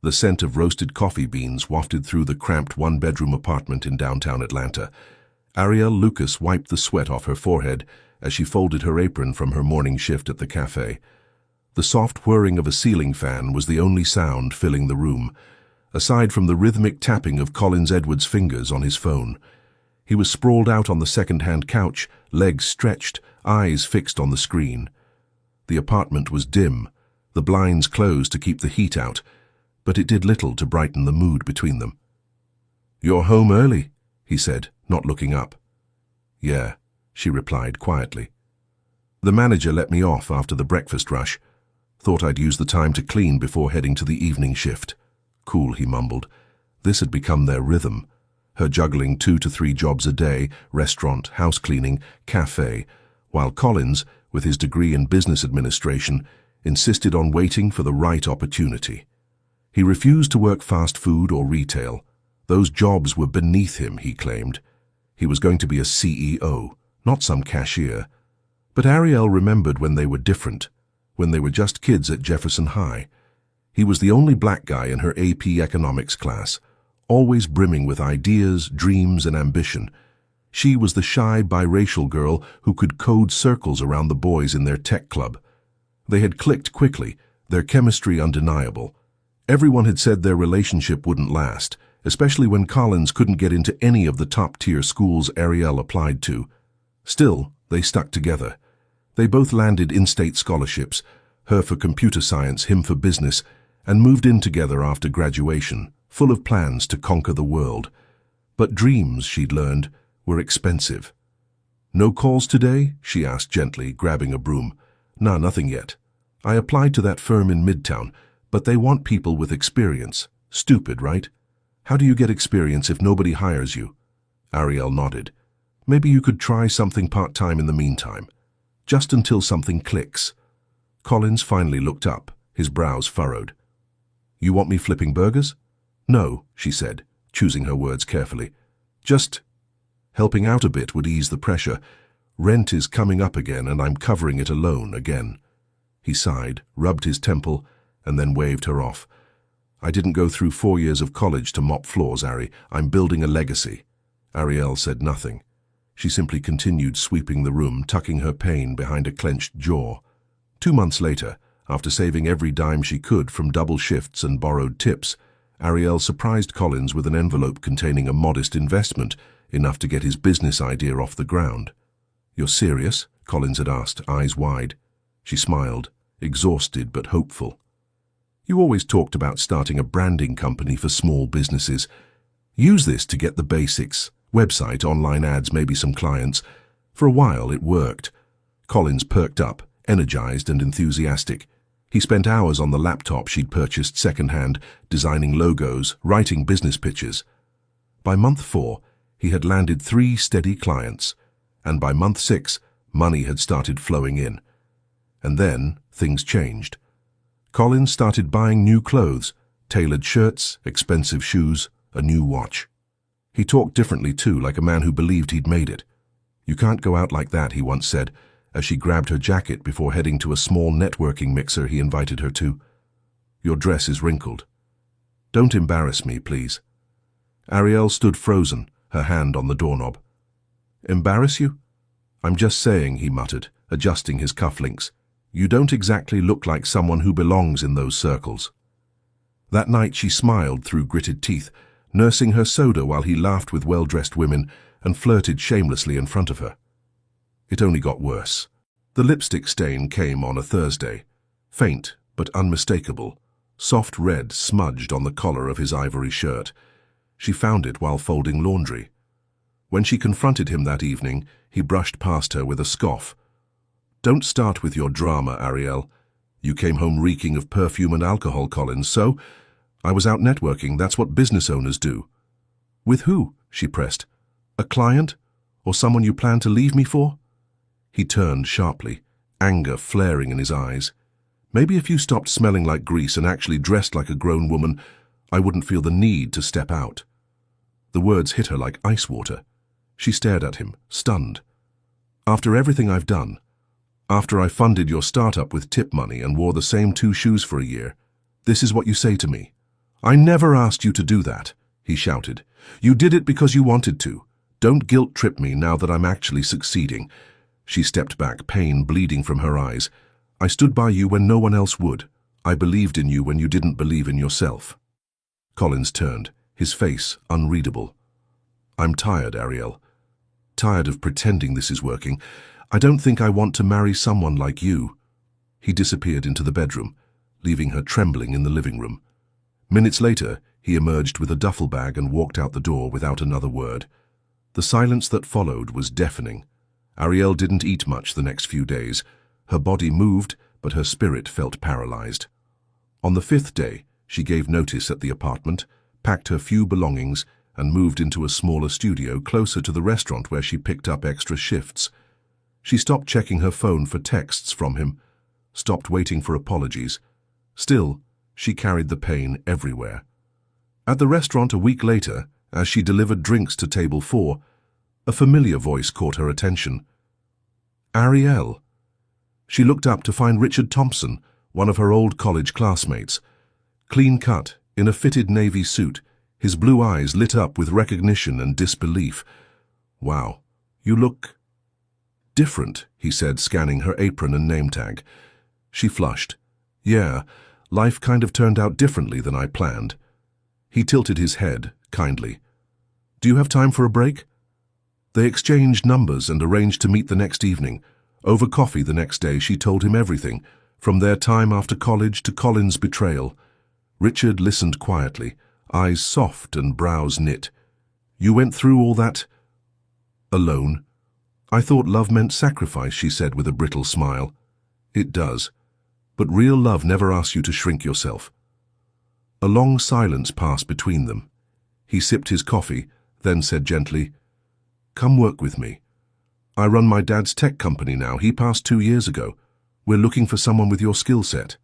The scent of roasted coffee beans wafted through the cramped one-bedroom apartment in downtown Atlanta. Ariel Lucas wiped the sweat off her forehead as she folded her apron from her morning shift at the cafe. The soft whirring of a ceiling fan was the only sound filling the room, aside from the rhythmic tapping of Collins Edwards' fingers on his phone. He was sprawled out on the second-hand couch, legs stretched, eyes fixed on the screen. The apartment was dim, the blinds closed to keep the heat out, but it did little to brighten the mood between them. "You're home early," he said, not looking up. "Yeah," she replied quietly. "The manager let me off after the breakfast rush. Thought I'd use the time to clean before heading to the evening shift." "Cool," he mumbled. This had become their rhythm, her juggling 2 to 3 jobs a day, restaurant, house cleaning, cafe, while Collins, with his degree in business administration, insisted on waiting for the right opportunity. He refused to work fast food or retail. Those jobs were beneath him, he claimed. He was going to be a CEO, not some cashier. But Ariel remembered when they were different, when they were just kids at Jefferson High. He was the only black guy in her AP economics class, always brimming with ideas, dreams, and ambition. She was the shy biracial girl who could code circles around the boys in their tech club. They had clicked quickly, their chemistry undeniable. Everyone had said their relationship wouldn't last, especially when Collins couldn't get into any of the top-tier schools Ariel applied to. Still, they stuck together. They both landed in-state scholarships, her for computer science, him for business, and moved in together after graduation, full of plans to conquer the world. But dreams, she'd learned, were expensive. "No calls today?" she asked gently, grabbing a broom. "Nah, nothing yet. I applied to that firm in Midtown, but they want people with experience. Stupid, right? How do you get experience if nobody hires you?" Ariel nodded. "Maybe you could try something part-time in the meantime. Just until something clicks." Collins finally looked up, his brows furrowed. "You want me flipping burgers?" "No," she said, choosing her words carefully. "Just helping out a bit would ease the pressure. Rent is coming up again and I'm covering it alone again." He sighed, rubbed his temple, and then waved her off. "I didn't go through 4 years of college to mop floors, Ari. I'm building a legacy." Ariel said nothing. She simply continued sweeping the room, tucking her pain behind a clenched jaw. 2 months later, after saving every dime she could from double shifts and borrowed tips, Ariel surprised Collins with an envelope containing a modest investment, enough to get his business idea off the ground. "You're serious?" Collins had asked, eyes wide. She smiled, exhausted but hopeful. "You always talked about starting a branding company for small businesses. Use this to get the basics. Website, online ads, maybe some clients." For a while it worked. Collins perked up, energized and enthusiastic. He spent hours on the laptop she'd purchased secondhand, designing logos, writing business pitches. By month 4, he had landed 3 steady clients, and by month 6, money had started flowing in. And then things changed. Collins started buying new clothes, tailored shirts, expensive shoes, a new watch. He talked differently too, like a man who believed he'd made it. "You can't go out like that," he once said, as she grabbed her jacket before heading to a small networking mixer he invited her to. "Your dress is wrinkled." "Don't embarrass me, please." Ariel stood frozen, her hand on the doorknob. "Embarrass you?" "I'm just saying," he muttered, adjusting his cufflinks. "You don't exactly look like someone who belongs in those circles." That night she smiled through gritted teeth, nursing her soda while he laughed with well-dressed women and flirted shamelessly in front of her. It only got worse. The lipstick stain came on a Thursday, faint but unmistakable, soft red smudged on the collar of his ivory shirt. She found it while folding laundry. When she confronted him that evening, he brushed past her with a scoff. "Don't start with your drama, Ariel. You came home reeking of perfume and alcohol, Collins, so I was out networking. That's what business owners do." "With who?" she pressed. "A client? Or someone you plan to leave me for?" He turned sharply, anger flaring in his eyes. "Maybe if you stopped smelling like grease and actually dressed like a grown woman, I wouldn't feel the need to step out." The words hit her like ice water. She stared at him, stunned. "After everything I've done, after I funded your startup with tip money and wore the same 2 shoes for a year, this is what you say to me? "I never asked you to do that," he shouted. "You did it because you wanted to. Don't guilt-trip me now that I'm actually succeeding." She stepped back, pain bleeding from her eyes. "I stood by you when no one else would. I believed in you when you didn't believe in yourself." Collins turned, his face unreadable. "I'm tired, Ariel. Tired of pretending this is working. I don't think I want to marry someone like you." He disappeared into the bedroom, leaving her trembling in the living room. Minutes later, he emerged with a duffel bag and walked out the door without another word. The silence that followed was deafening. Ariel didn't eat much the next few days. Her body moved, but her spirit felt paralyzed. On the 5th day, she gave notice at the apartment, packed her few belongings, and moved into a smaller studio closer to the restaurant where she picked up extra shifts. She stopped checking her phone for texts from him, stopped waiting for apologies. Still, she carried the pain everywhere. At the restaurant a week later, as she delivered drinks to table 4, a familiar voice caught her attention. "Ariel." She looked up to find Richard Thompson, one of her old college classmates. Clean-cut, in a fitted navy suit, his blue eyes lit up with recognition and disbelief. "Wow, you look different," he said, scanning her apron and name tag. She flushed. "Yeah, life kind of turned out differently than I planned." He tilted his head, kindly. "Do you have time for a break?" They exchanged numbers and arranged to meet the next evening. Over coffee the next day, she told him everything, from their time after college to Colin's betrayal. Richard listened quietly, eyes soft and brows knit. "You went through all that alone?" "I thought love meant sacrifice," she said with a brittle smile. "It does. But real love never asks you to shrink yourself." A long silence passed between them. He sipped his coffee, then said gently, "Come work with me. I run my dad's tech company now. He passed 2 years ago. We're looking for someone with your skill set."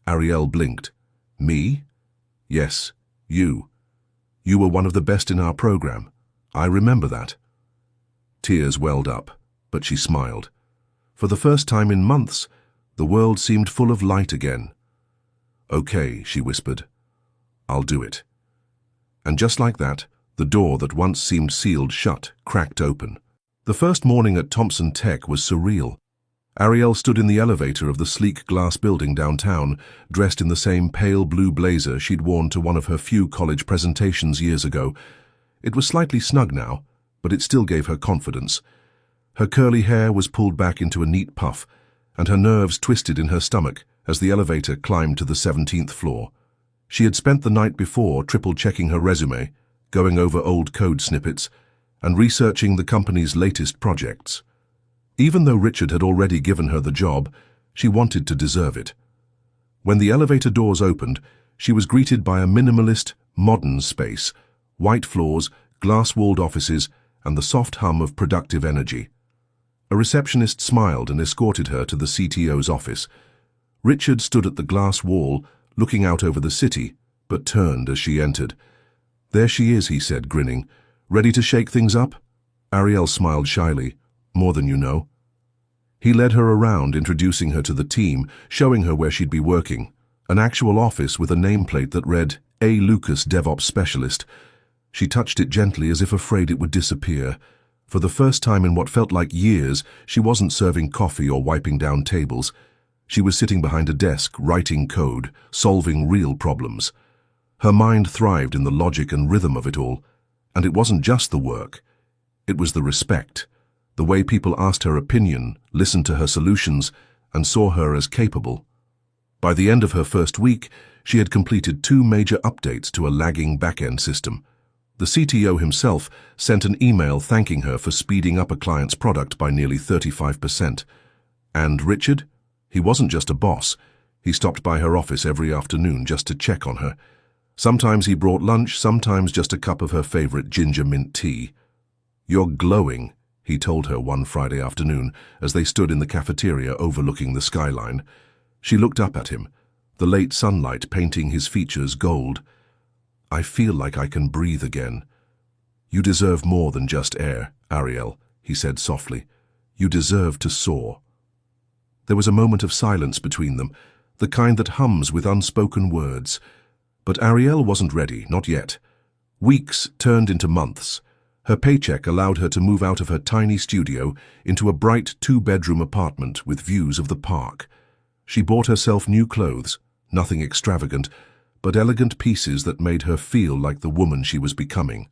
Ariel blinked. "Me?" "Yes, you. You were one of the best in our program. I remember that." Tears welled up, but she smiled. For the first time in months, the world seemed full of light again. "Okay," she whispered. "I'll do it." And just like that, the door that once seemed sealed shut cracked open. The first morning at Thompson Tech was surreal. Ariel stood in the elevator of the sleek glass building downtown, dressed in the same pale blue blazer she'd worn to one of her few college presentations years ago. It was slightly snug now, but it still gave her confidence. Her curly hair was pulled back into a neat puff, and her nerves twisted in her stomach as the elevator climbed to the 17th floor. She had spent the night before triple-checking her resume, going over old code snippets, and researching the company's latest projects. Even though Richard had already given her the job, she wanted to deserve it. When the elevator doors opened, she was greeted by a minimalist, modern space, white floors, glass-walled offices, and the soft hum of productive energy. A receptionist smiled and escorted her to the CTO's office. Richard stood at the glass wall, looking out over the city, but turned as she entered. "There she is," he said, grinning. "Ready to shake things up?" Ariel smiled shyly. "More than you know." He led her around, introducing her to the team, showing her where she'd be working. An actual office with a nameplate that read, "A. Lucas, DevOps Specialist." She touched it gently as if afraid it would disappear. For the first time in what felt like years, she wasn't serving coffee or wiping down tables. She was sitting behind a desk, writing code, solving real problems. Her mind thrived in the logic and rhythm of it all. And it wasn't just the work. It was the respect, the way people asked her opinion, listened to her solutions, and saw her as capable. By the end of her first week, she had completed 2 major updates to a lagging back-end system. The CTO himself sent an email thanking her for speeding up a client's product by nearly 35%. And Richard? He wasn't just a boss. He stopped by her office every afternoon just to check on her. Sometimes he brought lunch, sometimes just a cup of her favorite ginger mint tea. "You're glowing," he told her one Friday afternoon as they stood in the cafeteria overlooking the skyline. She looked up at him, the late sunlight painting his features gold. "I feel like I can breathe again." "You deserve more than just air, Ariel," he said softly. "You deserve to soar." There was a moment of silence between them, the kind that hums with unspoken words. But Ariel wasn't ready, not yet. Weeks turned into months. Her paycheck allowed her to move out of her tiny studio into a bright two-bedroom apartment with views of the park. She bought herself new clothes, nothing extravagant, but elegant pieces that made her feel like the woman she was becoming.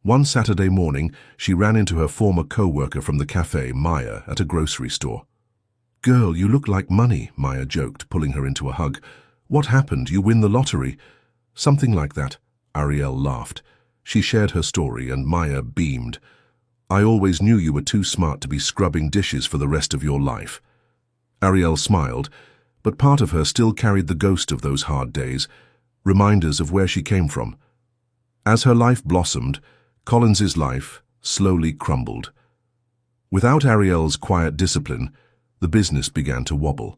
One Saturday morning, she ran into her former co-worker from the cafe, Maya, at a grocery store. "Girl, you look like money," Maya joked, pulling her into a hug. "What happened? You win the lottery?" "Something like that," Ariel laughed. She shared her story, and Maya beamed. "I always knew you were too smart to be scrubbing dishes for the rest of your life." Ariel smiled, but part of her still carried the ghost of those hard days, reminders of where she came from. As her life blossomed, Collins's life slowly crumbled. Without Ariel's quiet discipline, the business began to wobble.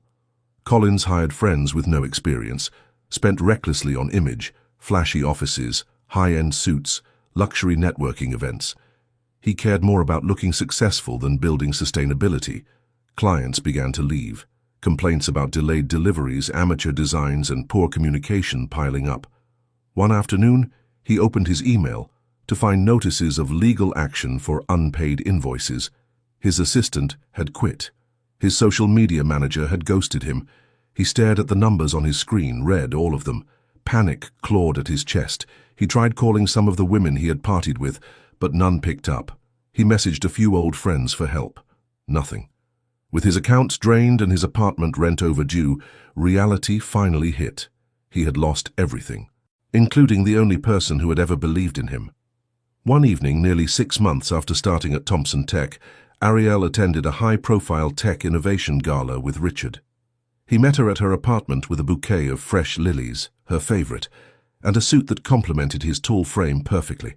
Collins hired friends with no experience, spent recklessly on image, flashy offices, high-end suits, luxury networking events. He cared more about looking successful than building sustainability. Clients began to leave, complaints about delayed deliveries, amateur designs, and poor communication piling up. One afternoon, he opened his email to find notices of legal action for unpaid invoices. His assistant had quit. His social media manager had ghosted him. He stared at the numbers on his screen, read all of them. Panic clawed at his chest. He tried calling some of the women he had partied with, but none picked up. He messaged a few old friends for help. Nothing. With his accounts drained and his apartment rent overdue, reality finally hit. He had lost everything, including the only person who had ever believed in him. One evening, nearly 6 months after starting at Thompson Tech, Ariel attended a high-profile tech innovation gala with Richard. He met her at her apartment with a bouquet of fresh lilies, her favorite, and a suit that complemented his tall frame perfectly.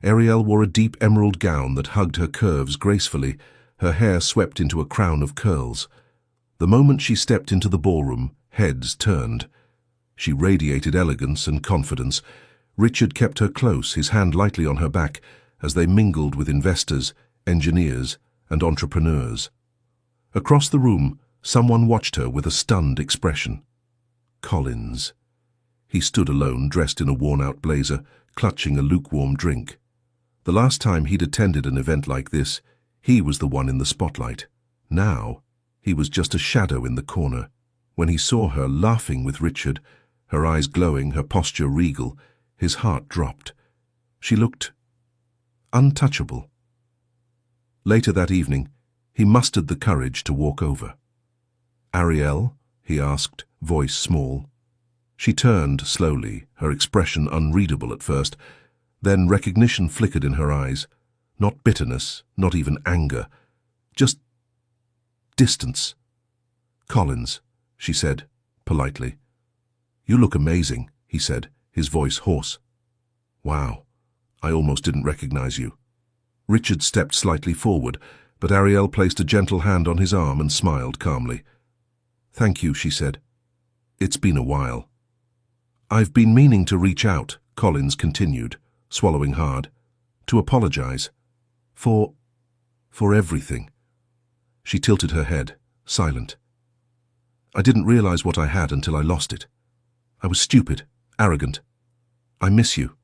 Ariel wore a deep emerald gown that hugged her curves gracefully, her hair swept into a crown of curls. The moment she stepped into the ballroom, heads turned. She radiated elegance and confidence. Richard kept her close, his hand lightly on her back, as they mingled with investors, engineers, and entrepreneurs. Across the room, someone watched her with a stunned expression. Collins. He stood alone, dressed in a worn-out blazer, clutching a lukewarm drink. The last time he'd attended an event like this, he was the one in the spotlight. Now, he was just a shadow in the corner. When he saw her laughing with Richard, her eyes glowing, her posture regal, his heart dropped. She looked untouchable. Later that evening, he mustered the courage to walk over. "Ariel?" he asked, voice small. She turned slowly, her expression unreadable at first. Then recognition flickered in her eyes. Not bitterness, not even anger. Just distance. "Collins," she said, politely. "You look amazing," he said, his voice hoarse. "Wow, I almost didn't recognize you." Richard stepped slightly forward, but Ariel placed a gentle hand on his arm and smiled calmly. "Thank you," she said. "It's been a while." "I've been meaning to reach out," Collins continued, swallowing hard, "to apologize. For everything." She tilted her head, silent. "I didn't realize what I had until I lost it. I was stupid, arrogant. I miss you."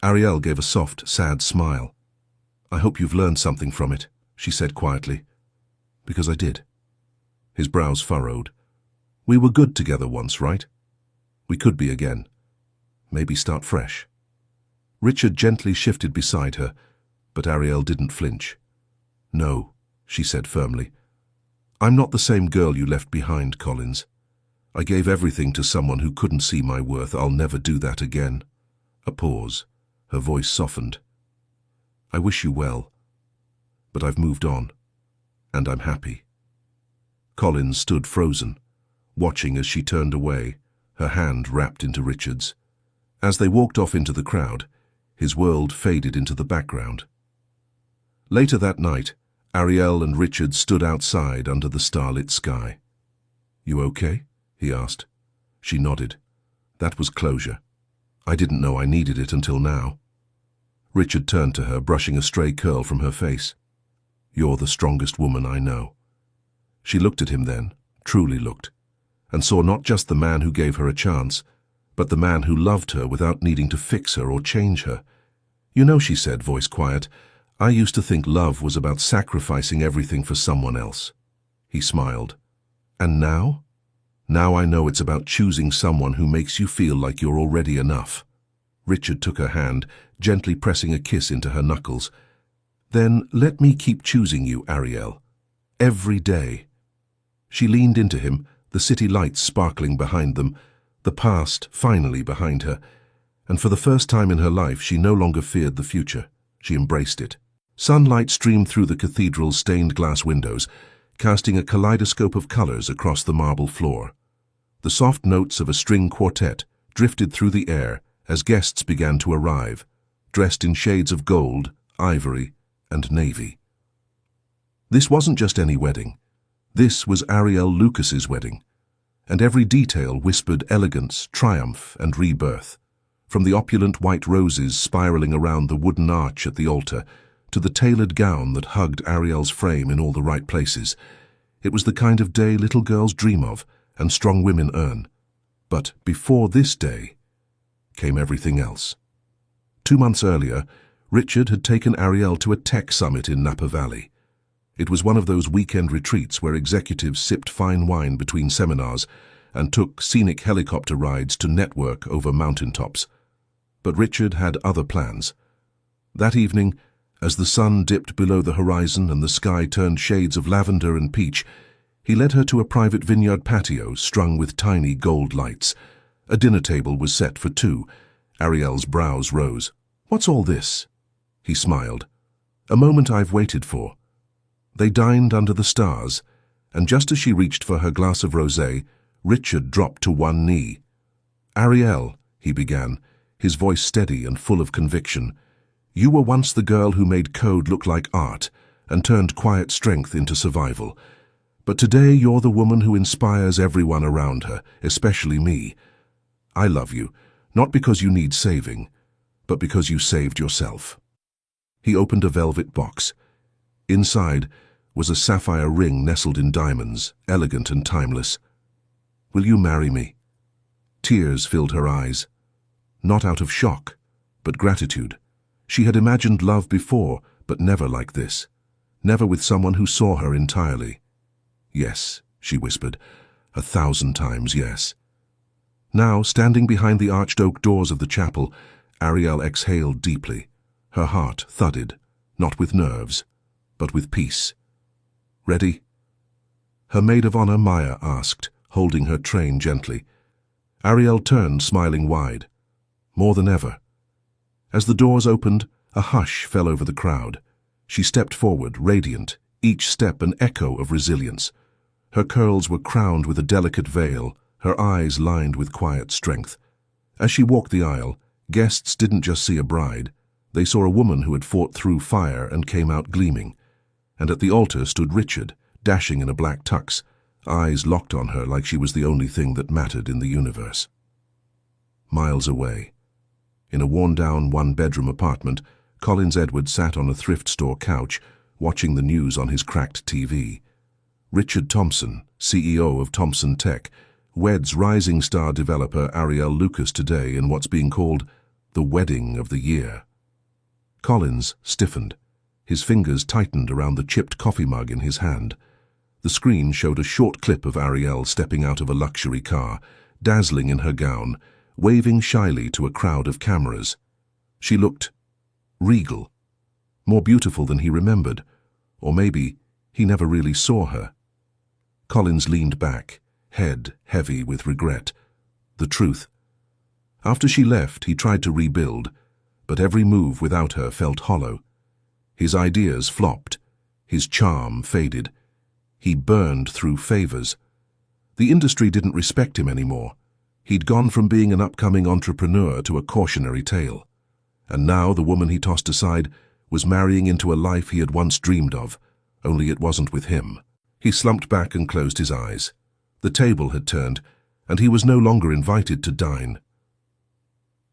Ariel gave a soft, sad smile. "I hope you've learned something from it," she said quietly. "Because I did." His brows furrowed. "We were good together once, right? We could be again. Maybe start fresh." Richard gently shifted beside her, but Ariel didn't flinch. "No," she said firmly. "I'm not the same girl you left behind, Collins. I gave everything to someone who couldn't see my worth. I'll never do that again." A pause. Her voice softened. "I wish you well, but I've moved on, and I'm happy." Collins stood frozen, watching as she turned away, her hand wrapped into Richard's. As they walked off into the crowd, his world faded into the background. Later that night, Ariel and Richard stood outside under the starlit sky. "You okay?" he asked. She nodded. That was closure. "I didn't know I needed it until now." Richard turned to her, brushing a stray curl from her face. "You're the strongest woman I know." She looked at him then, truly looked, and saw not just the man who gave her a chance, but the man who loved her without needing to fix her or change her. "You know," she said, voice quiet, "I used to think love was about sacrificing everything for someone else." He smiled. "And now?" "Now I know it's about choosing someone who makes you feel like you're already enough." Richard took her hand, gently pressing a kiss into her knuckles. "Then let me keep choosing you, Ariel. Every day." She leaned into him, the city lights sparkling behind them, the past finally behind her, and for the first time in her life she no longer feared the future. She embraced it. Sunlight streamed through the cathedral's stained glass windows, casting a kaleidoscope of colors across the marble floor. The soft notes of a string quartet drifted through the air as guests began to arrive, dressed in shades of gold, ivory, and navy. This wasn't just any wedding. This was Ariel Lucas's wedding, and every detail whispered elegance, triumph, and rebirth. From the opulent white roses spiraling around the wooden arch at the altar, to the tailored gown that hugged Ariel's frame in all the right places. It was the kind of day little girls dream of and strong women earn. But before this day came everything else. 2 months earlier, Richard had taken Ariel to a tech summit in Napa Valley. It was one of those weekend retreats where executives sipped fine wine between seminars and took scenic helicopter rides to network over mountaintops. But Richard had other plans. That evening, as the sun dipped below the horizon and the sky turned shades of lavender and peach, he led her to a private vineyard patio strung with tiny gold lights. A dinner table was set for 2. Ariel's brows rose. "What's all this?" He smiled. "A moment I've waited for." They dined under the stars, and just as she reached for her glass of rosé, Richard dropped to one knee. "Ariel," he began, his voice steady and full of conviction, "you were once the girl who made code look like art and turned quiet strength into survival. But today you're the woman who inspires everyone around her, especially me. I love you, not because you need saving, but because you saved yourself." He opened a velvet box. Inside was a sapphire ring nestled in diamonds, elegant and timeless. "Will you marry me?" Tears filled her eyes. Not out of shock, but gratitude. She had imagined love before, but never like this. Never with someone who saw her entirely. "Yes," she whispered, 1,000 times yes. Now, standing behind the arched oak doors of the chapel, Ariel exhaled deeply. Her heart thudded, not with nerves, but with peace. "Ready?" Her maid of honor, Maya, asked, holding her train gently. Ariel turned, smiling wide. More than ever. As the doors opened, a hush fell over the crowd. She stepped forward, radiant, each step an echo of resilience. Her curls were crowned with a delicate veil, her eyes lined with quiet strength. As she walked the aisle, guests didn't just see a bride. They saw a woman who had fought through fire and came out gleaming. And at the altar stood Richard, dashing in a black tux, eyes locked on her like she was the only thing that mattered in the universe. Miles away, in a worn-down one-bedroom apartment, Collins Edwards sat on a thrift store couch, watching the news on his cracked TV. Richard Thompson, CEO of Thompson Tech, weds rising star developer Ariel Lucas today in what's being called the wedding of the year. Collins stiffened. His fingers tightened around the chipped coffee mug in his hand. The screen showed a short clip of Ariel stepping out of a luxury car, dazzling in her gown, waving shyly to a crowd of cameras. She looked regal, more beautiful than he remembered, or maybe he never really saw her. Collins leaned back, head heavy with regret. The truth. After she left, he tried to rebuild, but every move without her felt hollow. His ideas flopped. His charm faded. He burned through favors. The industry didn't respect him anymore. He'd gone from being an upcoming entrepreneur to a cautionary tale. And now the woman he tossed aside was marrying into a life he had once dreamed of, only it wasn't with him. He slumped back and closed his eyes. The table had turned, and he was no longer invited to dine.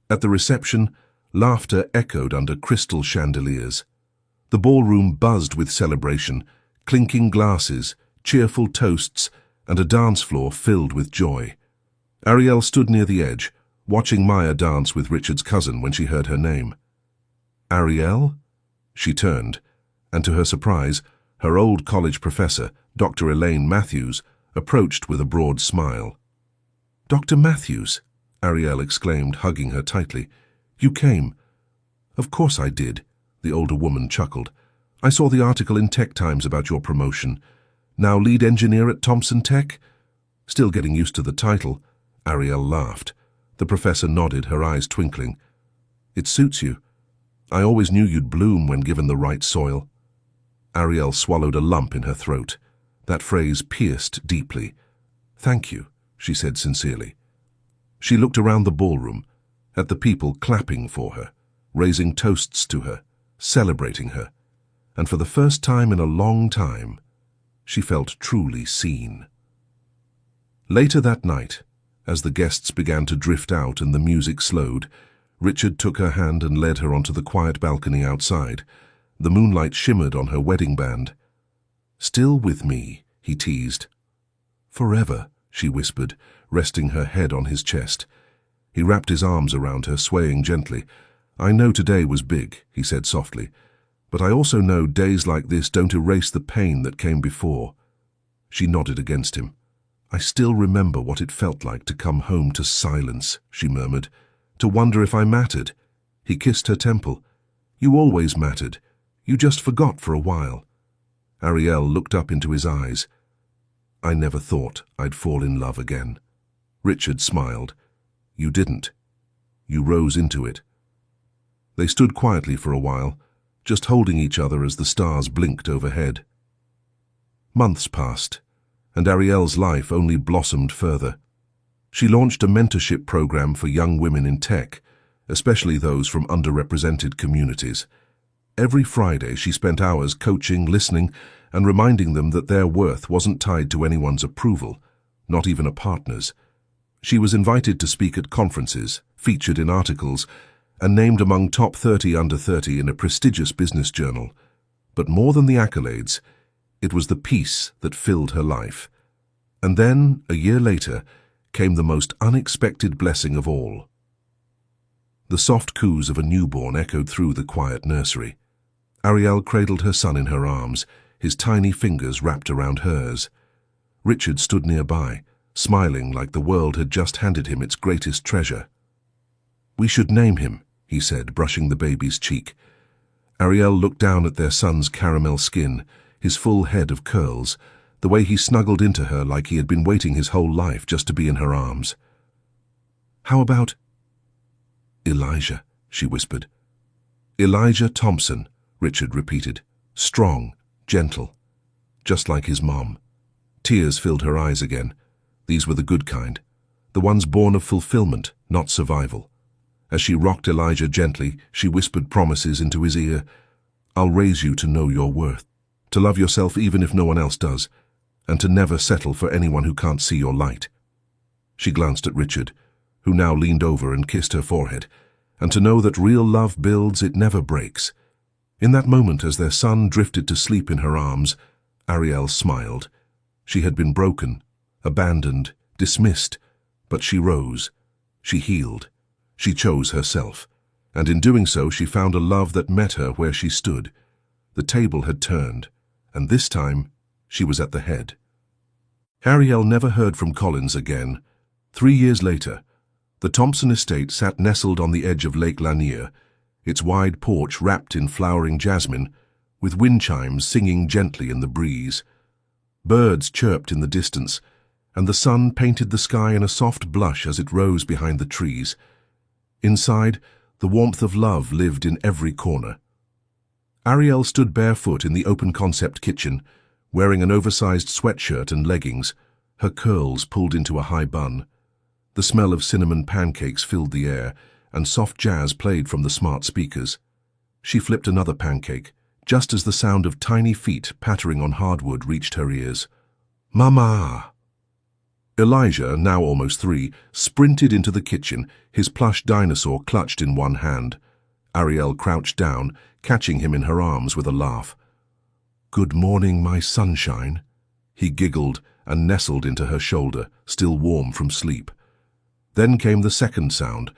At the reception, laughter echoed under crystal chandeliers. The ballroom buzzed with celebration, clinking glasses, cheerful toasts, and a dance floor filled with joy. Ariel stood near the edge, watching Maya dance with Richard's cousin when she heard her name. Ariel? She turned, and to her surprise, her old college professor, Dr. Elaine Matthews, approached with a broad smile. "Dr. Matthews," Ariel exclaimed, hugging her tightly. "You came." "Of course I did," the older woman chuckled. "I saw the article in Tech Times about your promotion. Now lead engineer at Thompson Tech?" Still getting used to the title, Ariel laughed. The professor nodded, her eyes twinkling. "It suits you. I always knew you'd bloom when given the right soil." Ariel swallowed a lump in her throat. That phrase pierced deeply. "Thank you," she said sincerely. She looked around the ballroom, at the people clapping for her, raising toasts to her, celebrating her, and for the first time in a long time, she felt truly seen. Later that night, as the guests began to drift out and the music slowed, Richard took her hand and led her onto the quiet balcony outside. The moonlight shimmered on her wedding band. "Still with me," he teased. "Forever," she whispered, resting her head on his chest. He wrapped his arms around her, swaying gently. "I know today was big," he said softly, "but I also know days like this don't erase the pain that came before." She nodded against him. "I still remember what it felt like to come home to silence," she murmured, "to wonder if I mattered." He kissed her temple. "You always mattered. You just forgot for a while." Ariel looked up into his eyes. "I never thought I'd fall in love again." Richard smiled. "You didn't. You rose into it." They stood quietly for a while, just holding each other as the stars blinked overhead. Months passed, and Ariel's life only blossomed further. She launched a mentorship program for young women in tech, especially those from underrepresented communities. Every Friday she spent hours coaching, listening, and reminding them that their worth wasn't tied to anyone's approval, not even a partner's. She was invited to speak at conferences, featured in articles, and named among top 30 under 30 in a prestigious business journal. But more than the accolades, it was the peace that filled her life. And then, a year later, came the most unexpected blessing of all. The soft coos of a newborn echoed through the quiet nursery. Ariel cradled her son in her arms, his tiny fingers wrapped around hers. Richard stood nearby, smiling like the world had just handed him its greatest treasure. "We should name him," he said, brushing the baby's cheek. Ariel looked down at their son's caramel skin, his full head of curls, the way he snuggled into her like he had been waiting his whole life just to be in her arms. "How about—" "Elijah," she whispered. "Elijah Thompson," Richard repeated. "Strong, gentle, just like his mom." Tears filled her eyes again. These were the good kind, the ones born of fulfillment, not survival. As she rocked Elijah gently, she whispered promises into his ear. "I'll raise you to know your worth, to love yourself even if no one else does, and to never settle for anyone who can't see your light." She glanced at Richard, who now leaned over and kissed her forehead, and to know that real love builds, it never breaks. In that moment, as their son drifted to sleep in her arms, Ariel smiled. She had been broken, abandoned, dismissed, but she rose. She healed. She chose herself, and in doing so she found a love that met her where she stood. The table had turned, and this time she was at the head. Ariel never heard from Collins again. 3 years later, the Thompson estate sat nestled on the edge of Lake Lanier, its wide porch wrapped in flowering jasmine, with wind chimes singing gently in the breeze. Birds chirped in the distance, and the sun painted the sky in a soft blush as it rose behind the trees. Inside, the warmth of love lived in every corner. Ariel stood barefoot in the open-concept kitchen, wearing an oversized sweatshirt and leggings, her curls pulled into a high bun. The smell of cinnamon pancakes filled the air, and soft jazz played from the smart speakers. She flipped another pancake, just as the sound of tiny feet pattering on hardwood reached her ears. "Mama!" Elijah, now almost 3, sprinted into the kitchen, his plush dinosaur clutched in one hand. Ariel crouched down, catching him in her arms with a laugh. "Good morning, my sunshine." He giggled and nestled into her shoulder, still warm from sleep. Then came the second sound,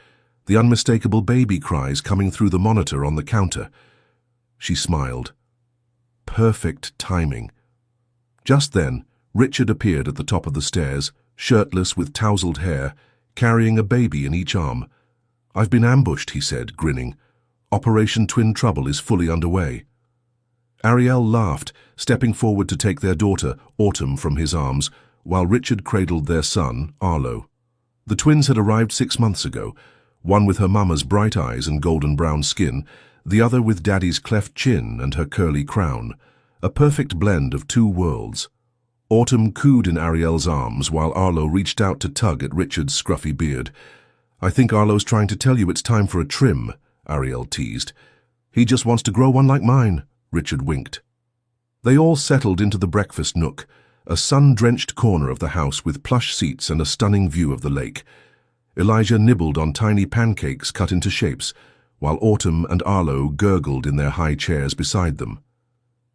the unmistakable baby cries coming through the monitor on the counter. She smiled. Perfect timing. Just then, Richard appeared at the top of the stairs, shirtless with tousled hair, carrying a baby in each arm. "I've been ambushed," he said, grinning. "Operation Twin Trouble is fully underway." Ariel laughed, stepping forward to take their daughter, Autumn, from his arms, while Richard cradled their son, Arlo. The twins had arrived 6 months ago, one with her mama's bright eyes and golden brown skin, the other with Daddy's cleft chin and her curly crown, a perfect blend of two worlds. Autumn cooed in Ariel's arms while Arlo reached out to tug at Richard's scruffy beard. "I think Arlo's trying to tell you it's time for a trim," Ariel teased. "He just wants to grow one like mine," Richard winked. They all settled into the breakfast nook, a sun-drenched corner of the house with plush seats and a stunning view of the lake. Elijah nibbled on tiny pancakes cut into shapes, while Autumn and Arlo gurgled in their high chairs beside them.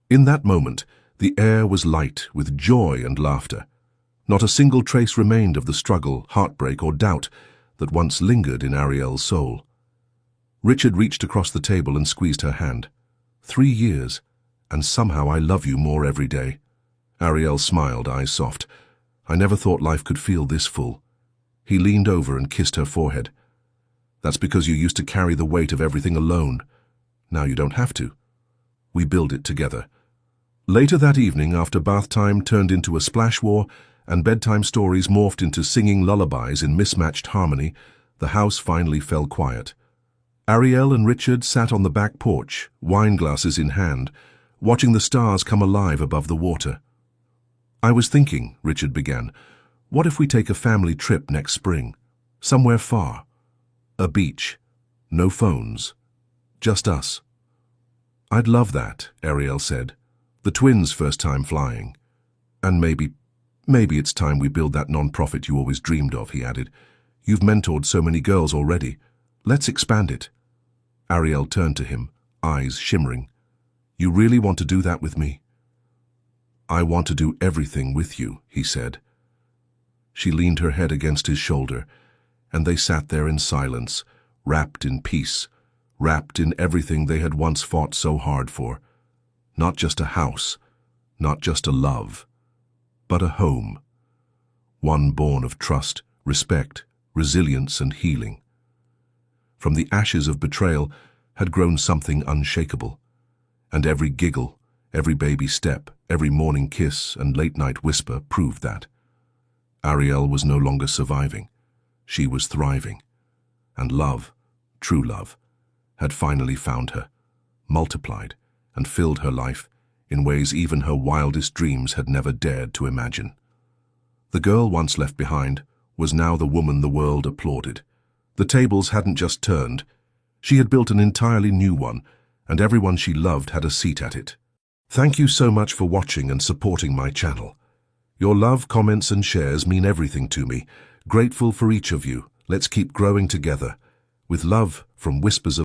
In that moment, the air was light with joy and laughter. Not a single trace remained of the struggle, heartbreak, or doubt that once lingered in Ariel's soul. Richard reached across the table and squeezed her hand. 3 years, and somehow I love you more every day." Ariel smiled, eyes soft. "I never thought life could feel this full." He leaned over and kissed her forehead. "That's because you used to carry the weight of everything alone. Now you don't have to. We build it together." Later that evening, after bath time turned into a splash war and bedtime stories morphed into singing lullabies in mismatched harmony, the house finally fell quiet. Ariel and Richard sat on the back porch, wine glasses in hand, watching the stars come alive above the water. "I was thinking," Richard began, "what if we take a family trip next spring? Somewhere far. A beach. No phones. Just us." "I'd love that," Ariel said. "The twins' first time flying. And maybe it's time we build that non-profit you always dreamed of," he added. "You've mentored so many girls already. Let's expand it." Ariel turned to him, eyes shimmering. "You really want to do that with me?" "I want to do everything with you," he said. She leaned her head against his shoulder, and they sat there in silence, wrapped in peace, wrapped in everything they had once fought so hard for. Not just a house, not just a love, but a home. One born of trust, respect, resilience, and healing. From the ashes of betrayal had grown something unshakable, and every giggle, every baby step, every morning kiss and late-night whisper proved that. Ariel was no longer surviving. She was thriving. And love, true love, had finally found her, multiplied, and filled her life in ways even her wildest dreams had never dared to imagine. The girl once left behind was now the woman the world applauded. The tables hadn't just turned. She had built an entirely new one, and everyone she loved had a seat at it. Thank you so much for watching and supporting my channel. Your love, comments, and shares mean everything to me. Grateful for each of you. Let's keep growing together. With love from Whispers of